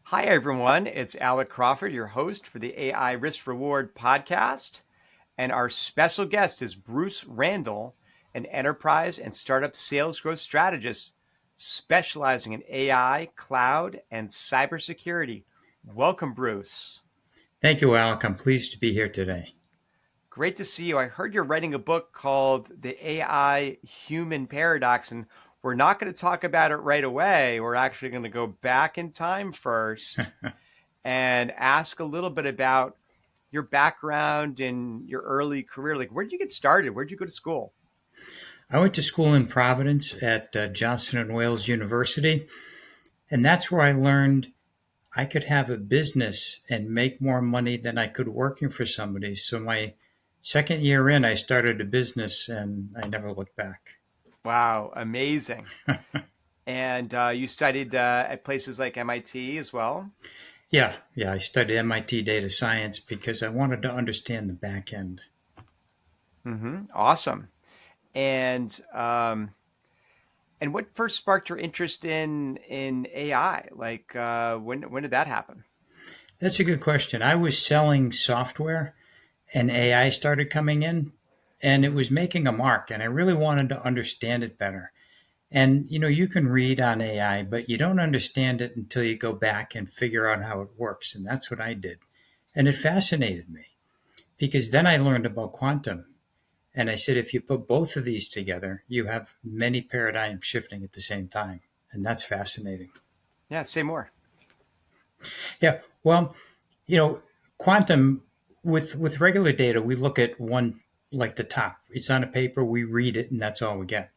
Hi, everyone. It's Alec Crawford, your host for the AI Risk Reward podcast. And our special guest is Bruce Randall, an enterprise and startup sales growth strategist specializing in AI, cloud, and cybersecurity. Welcome, Bruce. Thank you, Alec. I'm pleased to be here today. Great to see you. I heard you're writing a book called The AI Human Paradox, and we're not going to talk about it right away. We're actually going to go back in time first and ask a little bit about your background and your early career. Like, where did you get started? Where did you go to school? I went to school in Providence at Johnson and Wales University, and that's where I learned I could have a business and make more money than I could working for somebody. So my second year in, I started a business, and I never looked back. Wow, amazing. And you studied at places like MIT as well? Yeah, I studied MIT data science because I wanted to understand the back end. Awesome. And and what first sparked your interest in AI? Like, when did that happen? That's a good question. I was selling software and AI started coming in and it was making a mark and I really wanted to understand it better. And you can read on AI, but you don't understand it until you go back and figure out how it works. And that's what I did. And it fascinated me because then I learned about quantum. And I said, if you put both of these together, you have many paradigms shifting at the same time. And that's fascinating. Yeah, say more. Yeah. Well, you know, quantum with regular data, we look at one like the top. It's on a paper, we read it, and that's all we get.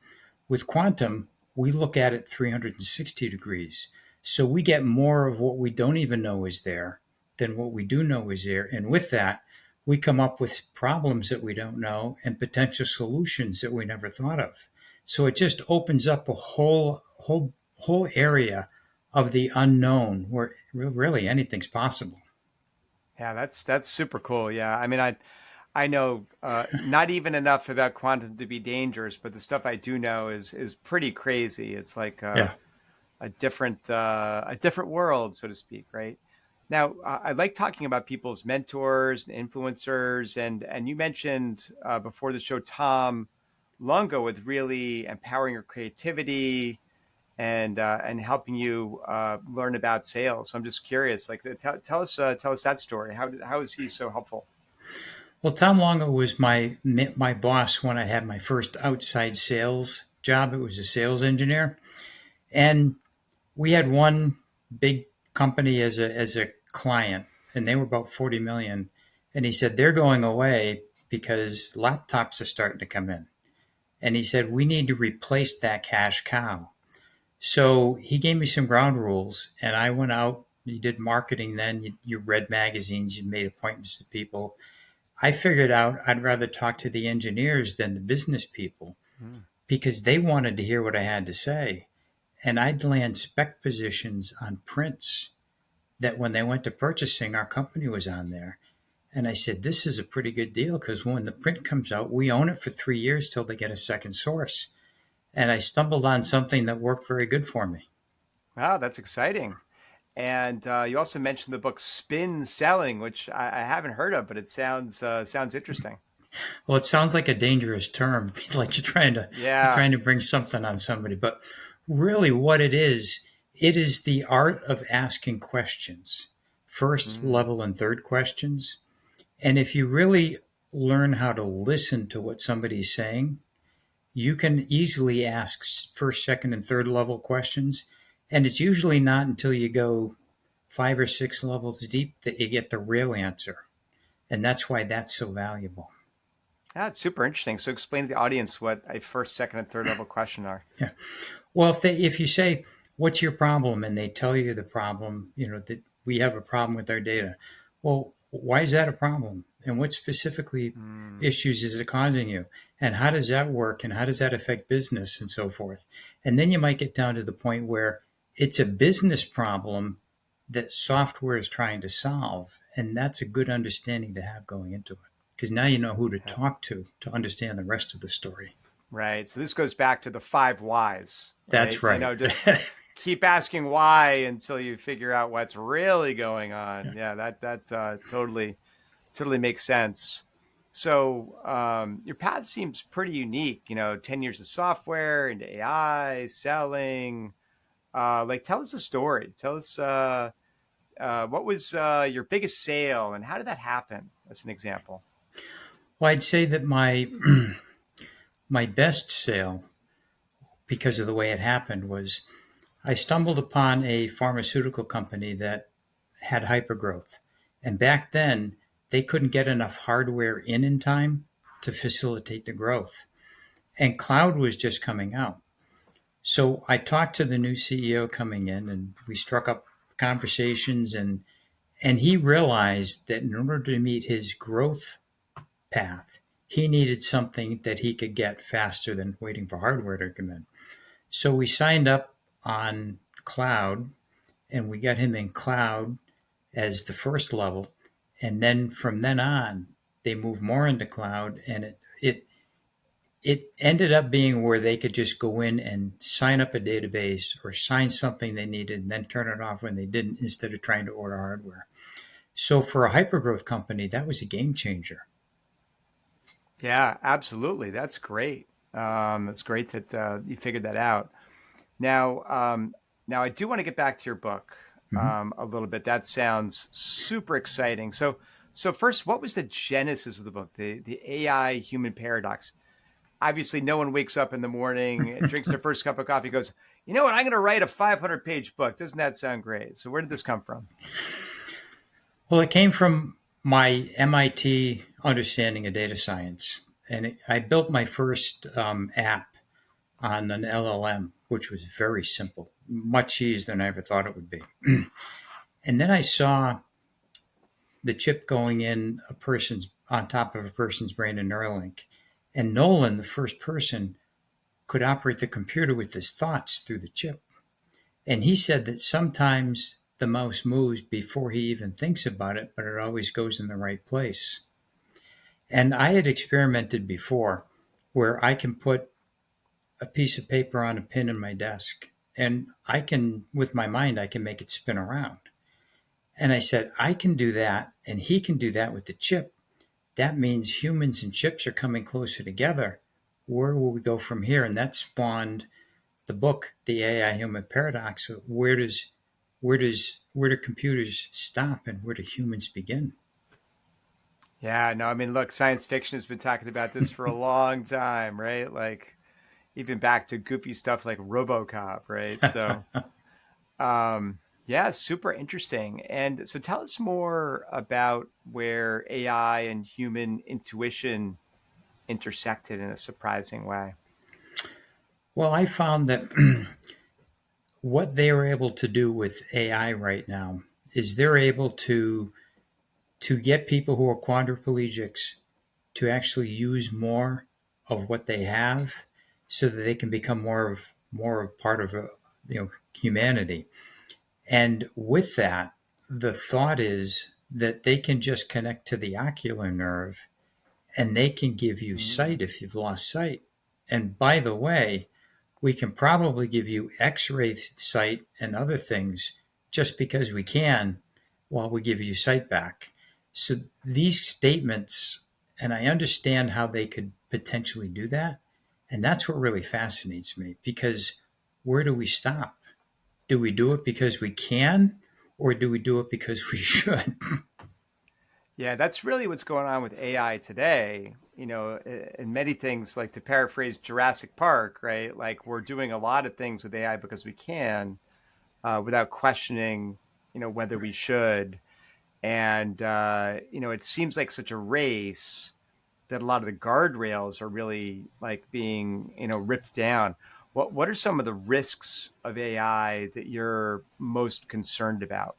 With quantum, we look at it 360 degrees. So we get more of what we don't even know is there than what we do know is there. And with that, we come up with problems that we don't know and potential solutions that we never thought of. So it just opens up a whole area of the unknown where really anything's possible. Yeah, that's super cool. Yeah, I mean, I know not even enough about quantum to be dangerous, but the stuff I do know is pretty crazy. It's like Yeah. a different world, so to speak, right? Now, I like talking about people's mentors and influencers, and you mentioned before the show Tom Longo with really empowering your creativity and helping you learn about sales. So I'm just curious, like tell us that story. How is he so helpful? Well, Tom Longo was my boss when I had my first outside sales job. It was a sales engineer, and we had one big company as a client, and they were about 40 million. And he said they're going away because laptops are starting to come in. And he said we need to replace that cash cow. So he gave me some ground rules, and I went out. You did marketing then. You read magazines. You made appointments to people. I figured out I'd rather talk to the engineers than the business people Mm. because they wanted to hear what I had to say. And I'd land spec positions on prints that when they went to purchasing, our company was on there. And I said, this is a pretty good deal because when the print comes out, we own it for 3 years till they get a second source. And I stumbled on something that worked very good for me. Wow, that's exciting. And you also mentioned the book Spin Selling, which I haven't heard of, but it sounds interesting. Well, it sounds like a dangerous term, like you're Yeah. trying to bring something on somebody, but really what it is the art of asking questions, first Mm. level and third questions. And if you really learn how to listen to what somebody's saying, you can easily ask first, second, and third level questions. And it's usually not until you go 5 or 6 levels deep that you get the real answer. And that's why that's so valuable. That's super interesting. So explain to the audience what a first, second, and third level question are. Yeah. Well, if you say, "What's your problem?" and they tell you the problem, that we have a problem with our data. Well, why is that a problem? And what specifically Mm. issues is it causing you? And how does that work? And how does that affect business and so forth? And then you might get down to the point where it's a business problem that software is trying to solve. And that's a good understanding to have going into it because now you know who to Yeah. talk to understand the rest of the story. Right. So this goes back to the five whys, That's right? right. Just keep asking why until you figure out what's really going Yeah. on. Yeah, that totally makes sense. So your path seems pretty unique. 10 years of software into AI, selling. Like, tell us a story. Tell us what was your biggest sale and how did that happen? As an example. Well, I'd say that my my best sale, because of the way it happened, was I stumbled upon a pharmaceutical company that had hypergrowth. And back then, they couldn't get enough hardware in time to facilitate the growth. And cloud was just coming out. So I talked to the new CEO coming in and we struck up conversations, and he realized that in order to meet his growth path, he needed something that he could get faster than waiting for hardware to come in. So we signed up on cloud and we got him in cloud as the first level. And then from then on, they moved more into cloud, and it ended up being where they could just go in and sign up a database or sign something they needed and then turn it off when they didn't, instead of trying to order hardware. So for a hypergrowth company, that was a game changer. Yeah, absolutely. That's great. That's great that you figured that out. Now, now I do want to get back to your book Mhm. a little bit. That sounds super exciting. So first, what was the genesis of the book? The AI human paradox. Obviously, no one wakes up in the morning, drinks their first cup of coffee, goes, you know what? I'm going to write a 500-page book. Doesn't that sound great? So where did this come from? Well, it came from my MIT understanding of data science. And I built my first app on an LLM, which was very simple, much easier than I ever thought it would be. And then I saw the chip going in a person's on top of a person's brain in Neuralink. And Nolan, the first person, could operate the computer with his thoughts through the chip. And he said that sometimes the mouse moves before he even thinks about it, but it always goes in the right place. And I had experimented before where I can put a piece of paper on a pin in my desk and I can, with my mind, I can make it spin around. And I said, I can do that and he can do that with the chip. That means humans and chips are coming closer together. Where will we go from here? And that spawned the book, The AI Human Paradox. Where do computers stop and where do humans begin? Yeah, no, I mean, look, science fiction has been talking about this for a long time, right? Like even back to goofy stuff like RoboCop, right? So, yeah, super interesting. And so tell us more about where AI and human intuition intersected in a surprising way. Well, I found that what they are able to do with AI right now is they're able to get people who are quadriplegics to actually use more of what they have so that they can become more of part of humanity. And with that, the thought is that they can just connect to the ocular nerve and they can give you Mm. sight if you've lost sight. And by the way, we can probably give you x-ray sight and other things just because we can while we give you sight back. So these statements, and I understand how they could potentially do that. And that's what really fascinates me because where do we stop? Do we do it because we can, or do we do it because we should? Yeah, that's really what's going on with AI today. In many things, like to paraphrase Jurassic Park, right? Like we're doing a lot of things with AI because we can, without questioning, whether we should. And it seems like such a race that a lot of the guardrails are really like being, ripped down. What are some of the risks of AI that you're most concerned about?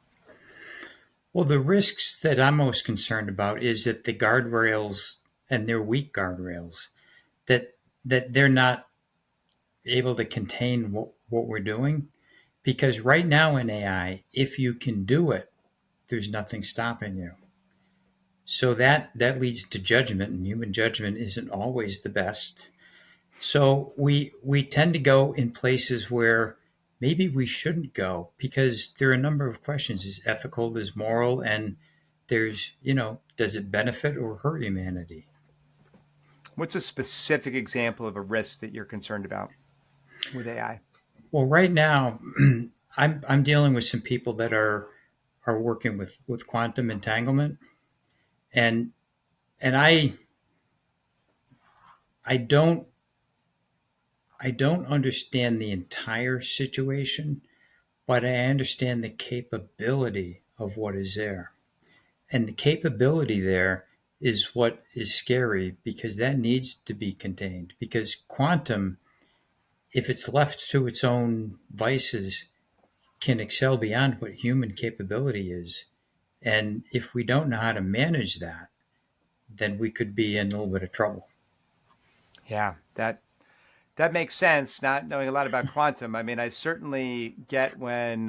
Well, the risks that I'm most concerned about is that the guardrails, and they're weak guardrails, that they're not able to contain what we're doing. Because right now in AI, if you can do it, there's nothing stopping you. So that leads to judgment, and human judgment isn't always the best. So we tend to go in places where maybe we shouldn't go because there are a number of questions. Is ethical, is moral, and there's, does it benefit or hurt humanity? What's a specific example of a risk that you're concerned about with AI? Well, right now, I'm dealing with some people that are working with quantum entanglement, and and I don't I don't understand the entire situation, but I understand the capability of what is there. And the capability there is what is scary because that needs to be contained. Because quantum, if it's left to its own vices, can excel beyond what human capability is. And if we don't know how to manage that, then we could be in a little bit of trouble. Yeah, that makes sense. Not knowing a lot about quantum, I mean, I certainly get when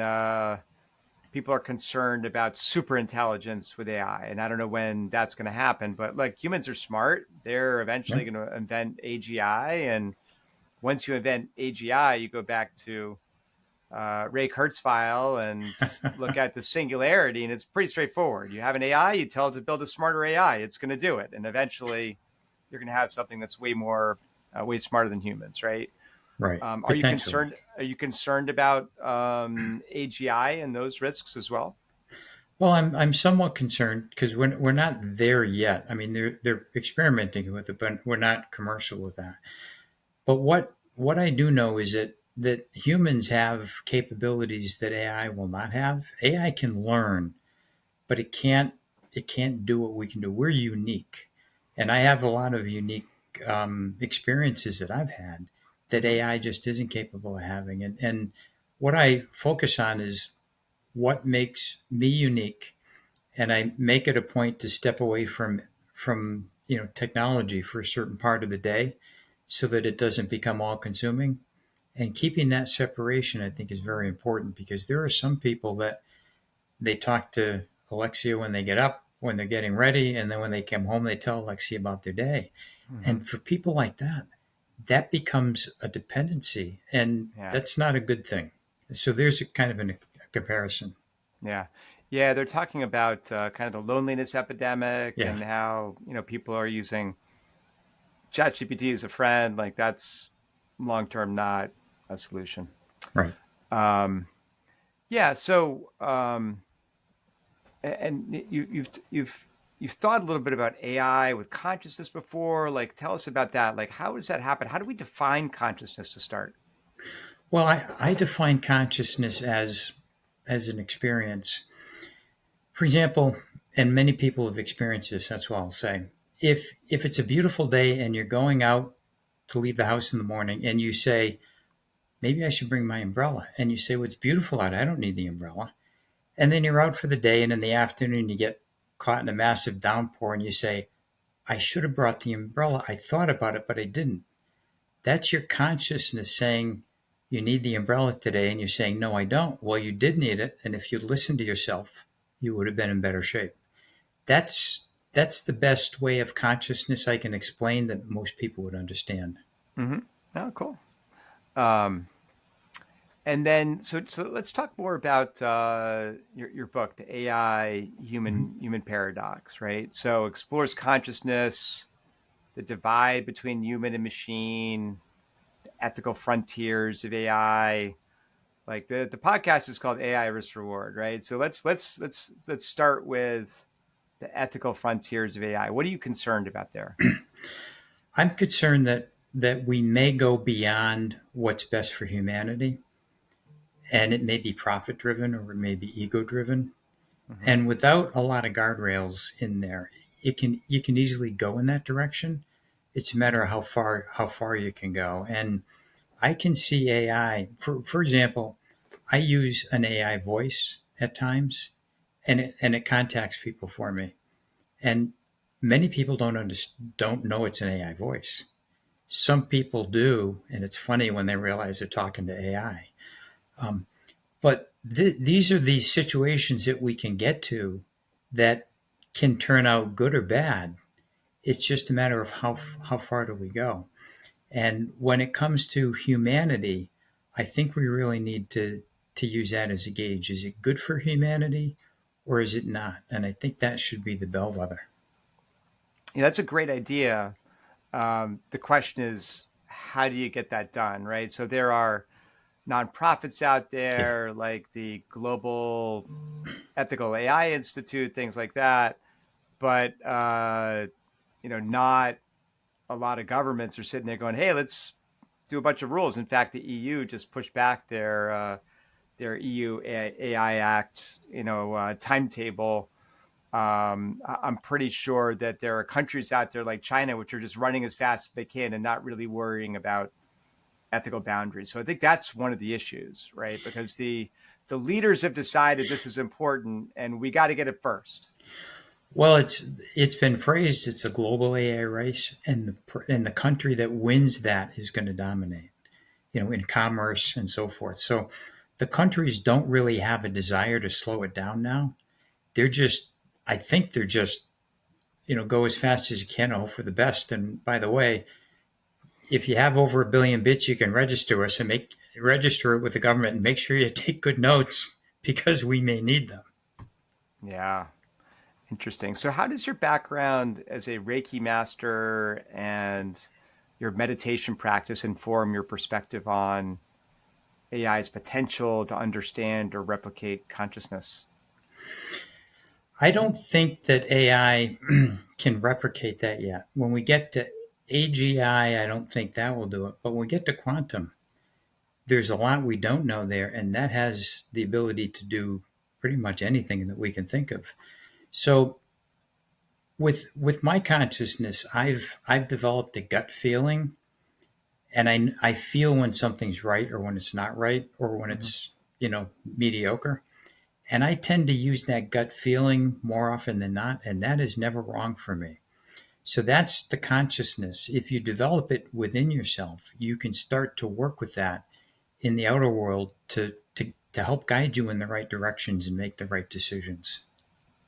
people are concerned about super intelligence with AI, and I don't know when that's going to happen. But like humans are smart; they're eventually Right? going to invent AGI, and once you invent AGI, you go back to Ray Kurzweil and look at the singularity, and it's pretty straightforward. You have an AI, you tell it to build a smarter AI, it's going to do it, and eventually you're going to have something that's way smarter than humans, right? Right. Are you Potentially. concerned? Are you concerned about AGI and those risks as well? Well, I'm somewhat concerned because we're not there yet. I mean, they're experimenting with it, but we're not commercial with that. But what I do know is that humans have capabilities that AI will not have. AI can learn, but it can't do what we can do. We're unique, and I have a lot of unique experiences that I've had that Mm-hmm. AI just isn't capable of having. And what I focus on is what makes me unique, and I make it a point to step away from technology for a certain part of the day so that it doesn't become all consuming. And keeping that separation, I think, is very important because there are some people that they talk to Alexia when they get up, when they're getting ready, and then when they come home, they tell Alexia about their day. Mm-hmm. And for people like that, that becomes a dependency, and Yeah, that's not a good thing. So there's a kind of a comparison. yeah, yeah. They're talking about kind of the loneliness epidemic Yeah, and how people are using ChatGPT as a friend. Like that's long term not a solution. right. Um, yeah. So and you've thought a little bit about AI with consciousness before. Like, tell us about that. Like, how does that happen? How do we define consciousness to start? Well, I define consciousness as an experience. For example, and many people have experienced this, that's what I'll say. If it's a beautiful day and you're going out to leave the house in the morning and you say, maybe I should bring my umbrella. And you say, well, it's beautiful out. I don't need the umbrella. And then you're out for the day, and in the afternoon you get caught in a massive downpour and you say, I should have brought the umbrella. I thought about it, but I didn't. That's your consciousness saying you need the umbrella today, and you're saying, no, I don't. Well, you did need it, and if you'd listened to yourself, you would have been in better shape. That's the best way of consciousness I can explain that most people would understand. Mm-hmm. Oh, cool. Um, and then, so let's talk more about your book, the AI Mhm. human paradox, right? So explores consciousness, the divide between human and machine, the ethical frontiers of AI. Like the podcast is called AI Risk Reward, right? So let's start with the ethical frontiers of AI. What are you concerned about there? I'm concerned that we may go beyond what's best for humanity, and it may be profit driven or it may be ego driven. Mm-hmm. And without a lot of guardrails in there, it can you can easily go in that direction. It's a matter of how far you can go. And I can see AI, for example, I use an AI voice at times, and it contacts people for me. And many people don't know it's an AI voice. Some people do, and it's funny when they realize they're talking to AI. Um, but these are these situations that we can get to that can turn out good or bad. It's just a matter of how far do we go. And when it comes to humanity, I think we really need to use that as a gauge. Is it good for humanity or is it not? And I think that should be the bellwether. Yeah, that's a great idea. The question is, how do you get that done, right? So there are nonprofits out Yeah. there like the Global Ethical AI Institute, things like that, but not a lot of governments are sitting there going, "Hey, let's do a bunch of rules." In fact, the EU just pushed back their EU AI Act, timetable. I'm pretty sure that there are countries out there like China which are just running as fast as they can and not really worrying about ethical boundaries. So I think that's one of the issues, right? Because the leaders have decided this is important and we got to get it first. Well, it's been phrased it's a global AI race, and the country that wins that is going to dominate. In commerce and so forth. So the countries don't really have a desire to slow it down now. They're just, I think they're just, go as fast as you can, hope for the best. And by the way, if you have over 1 billion bits, you can register us and register it with the government and make sure you take good notes because we may need them. Yeah, interesting. So how does your background as a Reiki master and your meditation practice inform your perspective on AI's potential to understand or replicate consciousness? I don't think that AI can replicate that yet. When we get to AGI, I don't think that will do it. But when we get to quantum, there's a lot we don't know there, and that has the ability to do pretty much anything that we can think of. So with my consciousness, I've developed a gut feeling, and I feel when something's right or when it's not right or when Hmm. it's mediocre, and I tend to use that gut feeling more often than not, and that is never wrong for me. So that's the consciousness. If you develop it within yourself, you can start to work with that in the outer world to help guide you in the right directions and make the right decisions.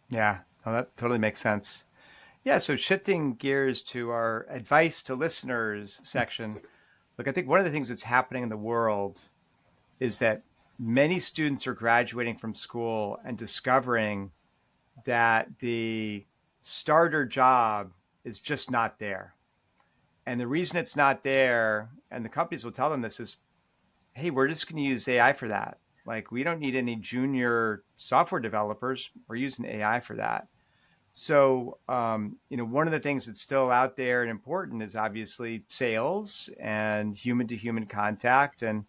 Yeah, no, that totally makes sense. Yeah, so shifting gears to our advice to listeners section. Look, I think one of the things that's happening in the world is that many students are graduating from school and discovering that the starter job is just not there. And the reason it's not there, and the companies will tell them this, is hey, we're just going to use AI for that. Like, we don't need any junior software developers. We're using AI for that. So, one of the things that's still out there and important is obviously sales and human to human contact. And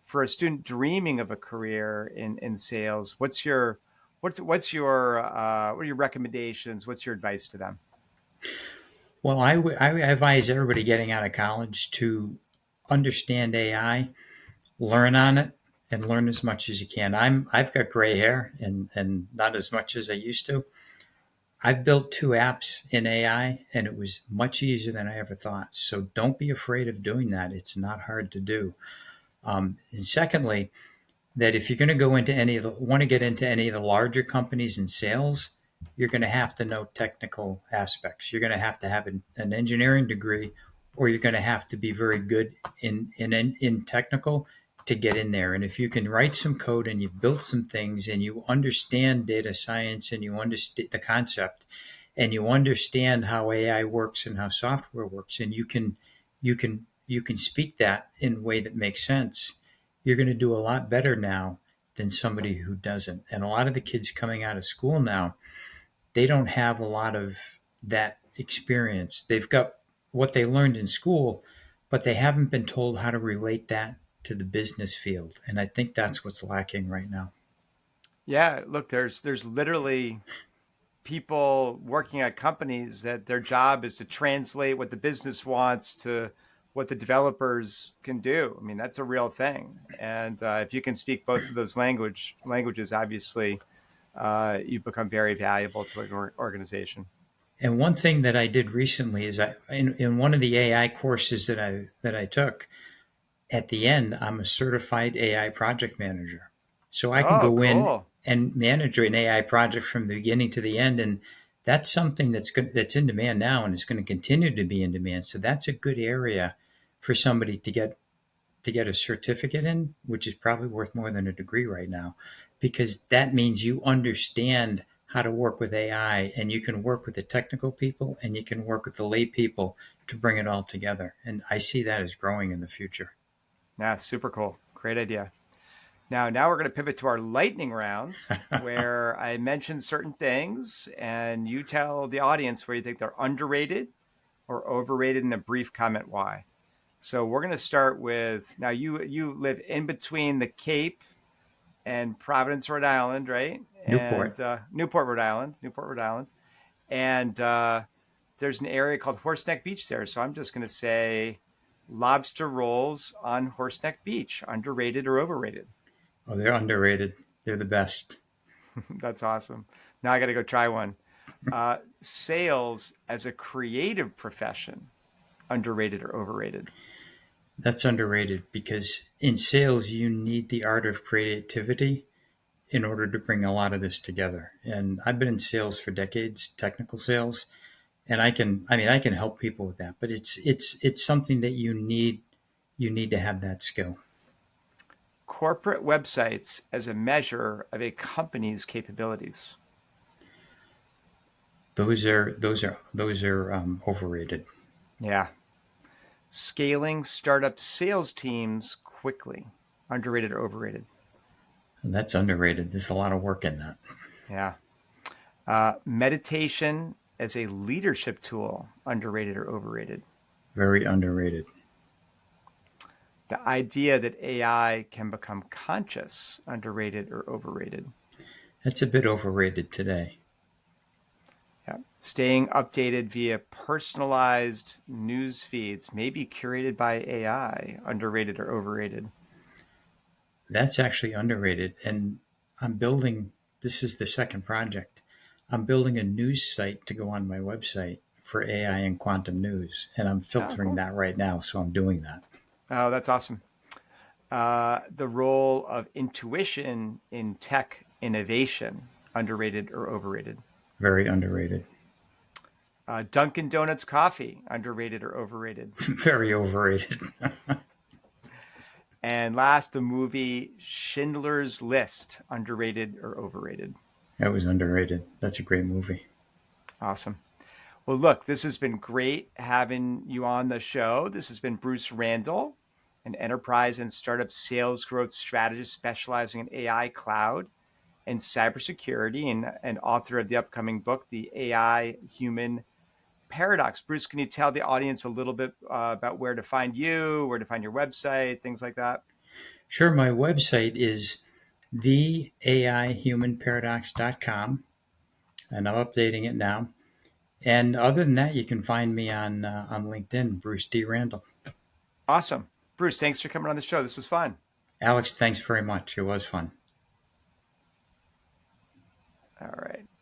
for a student dreaming of a career in sales, what are your recommendations? What's your advice to them? Well, I advise everybody getting out of college to understand AI, learn on it, and learn as much as you can. I've got gray hair and not as much as I used to. I've built 2 apps in AI, and it was much easier than I ever thought. So don't be afraid of doing that. It's not hard to do. And secondly, that if you're going to want to get into any of the larger companies in sales, you're going to have to know technical aspects. You're going to have an engineering degree, or you're going to have to be very good in technical to get in there. And if you can write some code and you've built some things and you understand data science and you understand the concept and you understand how AI works and how software works, and you can speak that in a way that makes sense, you're going to do a lot better now than somebody who doesn't. And a lot of the kids coming out of school now, they don't have a lot of that experience. They've got what they learned in school, but they haven't been told how to relate that to the business field. And I think that's what's lacking right now. Yeah, look, there's literally people working at companies that their job is to translate what the business wants to what the developers can do. I mean, that's a real thing. And if you can speak both of those languages, obviously, you become very valuable to an organization. And one thing that I did recently is in one of the AI courses that I took, at the end, I'm a certified AI project manager. So I can Oh, go in cool. and manage an AI project from the beginning to the end. And that's something that's in demand now and is going to continue to be in demand. So that's a good area for somebody to get a certificate in, which is probably worth more than a degree right now, because that means you understand how to work with AI, and you can work with the technical people and you can work with the lay people to bring it all together. And I see that as growing in the future. Yeah, super cool. Great idea. Now we're going to pivot to our lightning round, where I mention certain things and you tell the audience where you think they're underrated or overrated, in a brief comment why. So we're going to start with, now you live in between the Cape and Providence, Rhode Island, right? And Newport. Newport, Rhode Island, and there's an area called Horseneck Beach there. So I'm just going to say lobster rolls on Horseneck Beach, underrated or overrated. Oh, they're underrated. They're the best. That's awesome. Now I got to go try one. Sales as a creative profession, underrated or overrated? That's underrated because in sales, you need the art of creativity in order to bring a lot of this together. And I've been in sales for decades, technical sales, and I can help people with that, but it's something that you need to have that skill. Corporate websites as a measure of a company's capabilities. Those are overrated. Yeah. Scaling startup sales teams quickly, underrated or overrated? That's underrated. There's a lot of work in that. Yeah. Meditation as a leadership tool, underrated or overrated? Very underrated. The idea that AI can become conscious, underrated or overrated? That's a bit overrated today. Yeah. Staying updated via personalized news feeds, maybe curated by AI, underrated or overrated? That's actually underrated. And I'm building, this is the second project. I'm building a news site to go on my website for AI and quantum news. And I'm Oh, filtering cool. that right now. So I'm doing that. Oh, that's awesome. The role of intuition in tech innovation, underrated or overrated? Very underrated. Dunkin' Donuts coffee, underrated or overrated? Very overrated. And last, the movie Schindler's List, underrated or overrated? That was underrated. That's a great movie. Awesome. Well, look, this has been great having you on the show. This has been Bruce Randall, an enterprise and startup sales growth strategist specializing in AI, cloud, and cybersecurity, and author of the upcoming book, The AI Human Paradox. Bruce, can you tell the audience a little bit about where to find you, where to find your website, things like that? Sure, my website is theaihumanparadox.com, and I'm updating it now. And other than that, you can find me on LinkedIn, Bruce D. Randall. Awesome. Bruce, thanks for coming on the show. This was fun. Alex, thanks very much. It was fun. All right.